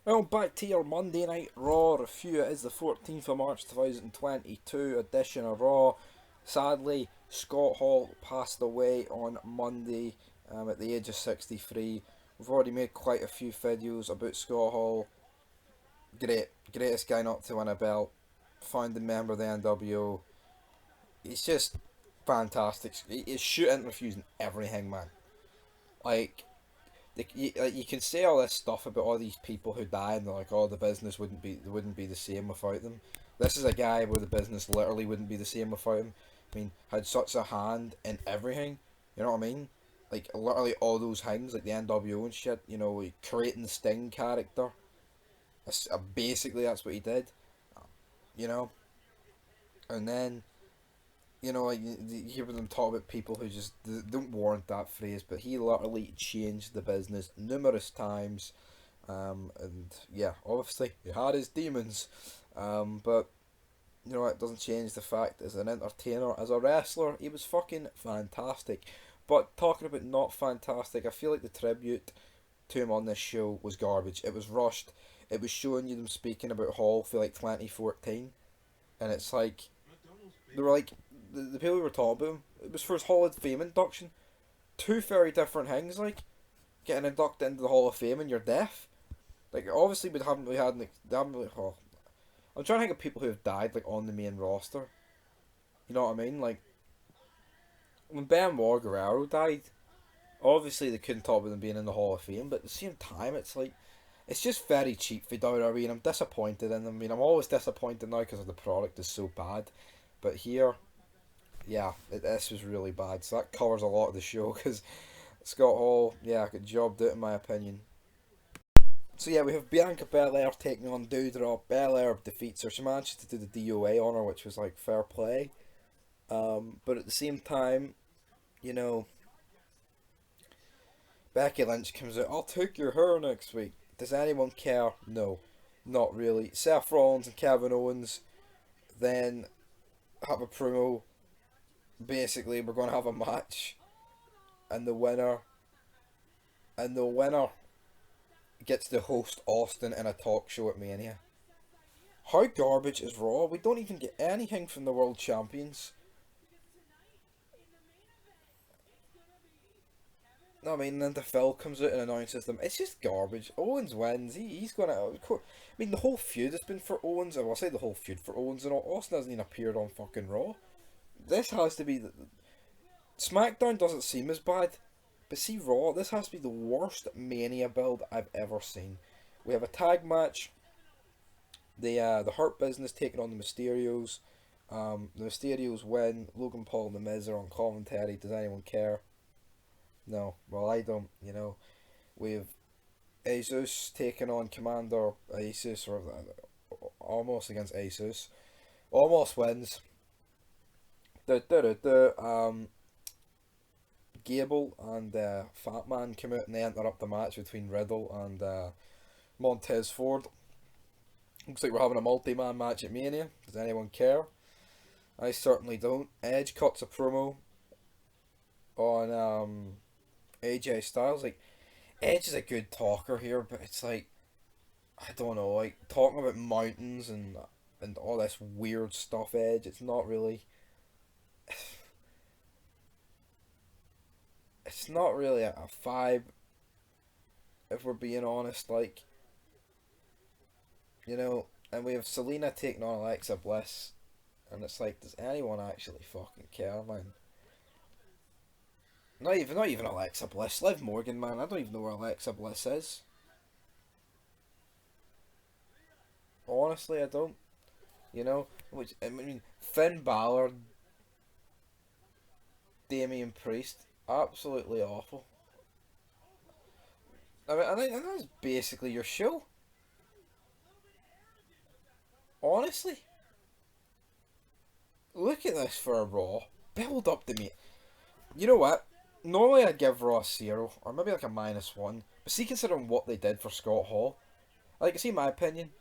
Well, back to your Monday Night Raw review. It is the 14th of March 2022 edition of Raw. Sadly, Scott Hall passed away on Monday at the age of 63. We've already made quite a few videos about Scott Hall. Greatest guy not to win a belt. Founding member of the NWO. He's just fantastic. His shoot interviews and everything, man. Like, you can say all this stuff about all these people who died, and they're like, oh, the business wouldn't be the same without them. This is a guy where the business literally wouldn't be the same without him. I mean, had such a hand in everything. You know what I mean? Like literally all those things, like the NWO and shit. You know, creating the Sting character. Basically, that's what he did. You know, and then like you hear them talk about people who just don't warrant that phrase, but he literally changed the business numerous times. And yeah, obviously he had his demons, but it doesn't change the fact as an entertainer, as a wrestler, he was fucking fantastic. But talking about not fantastic, I feel like the tribute to him on this show was garbage. It was rushed. It was showing you them speaking about Hall for like 2014, and it's like they were like the people we were talking about him. It was for his Hall of Fame induction. Two very different things, like getting inducted into the Hall of Fame and you're deaf. Like obviously they haven't really, oh, I'm trying to think of people who have died like on the main roster. You know what I mean? Like when Benoit Guerrero died, obviously they couldn't talk about them being in the Hall of Fame, but at the same time it's like it's just very cheap for WWE, and I'm disappointed in them. I mean, I'm always disappointed now because the product is so bad, but here, yeah, this was really bad. So that covers a lot of the show because Scott Hall, yeah, got jobbed out in my opinion. So yeah, we have Bianca Belair taking on Doudrop. Belair defeats her. She managed to do the DOA on her, which was like fair play. But at the same time, you know, Becky Lynch comes out. I'll take your hair next week. Does anyone care? No, not really. Seth Rollins and Kevin Owens then have a promo. Basically, we're going to have a match, and the winner gets to host Austin in a talk show at Mania. How garbage is Raw? We don't even get anything from the world champions. No, I mean, then the Phil comes out and announces them. It's just garbage. Owens wins. He's gonna. I mean, the whole feud has been for Owens. I'll say the whole feud for Owens, and all. Austin hasn't even appeared on fucking Raw. This has to be SmackDown doesn't seem as bad, but see Raw. This has to be the worst Mania build I've ever seen. We have a tag match. The Hurt Business taking on the Mysterios. The Mysterios win. Logan Paul and the Miz are on commentary. Does anyone care? No. Well, I don't. We have Jesus taking on Commander Asus, or almost against Asus. Almost wins. Da, da, da, da. Gable and Fat Man come out and they interrupt the match between Riddle and Montez Ford. Looks like we're having a multi-man match at Mania. Does anyone care? I certainly don't. Edge cuts a promo on AJ Styles. Like, Edge is a good talker here, but it's like, I don't know, like talking about mountains and all this weird stuff. Edge, it's not really, it's not really a vibe. If we're being honest, like and we have Selena taking on Alexa Bliss, and it's like, does anyone actually fucking care, man? Not even Alexa Bliss. Liv Morgan, man. I don't even know where Alexa Bliss is. Honestly, I don't. Which I mean, Finn Balor, Damian Priest, absolutely awful. I think that's basically your show. Honestly, look at this for a Raw. Build up to me. You know what? Normally I'd give Raw a 0, or maybe like a -1. But see, considering what they did for Scott Hall, like, see, my opinion,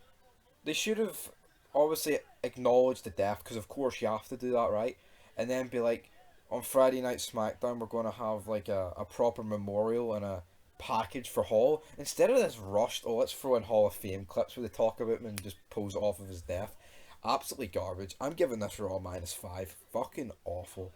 they should have obviously acknowledged the death, because of course you have to do that, right? And then be like, on Friday Night SmackDown, we're going to have like a proper memorial and package for Hall. Instead of this rushed, oh, let's throw in Hall of Fame clips where they talk about him and just pulls it off of his death. Absolutely garbage. I'm giving this Raw -5. Fucking awful.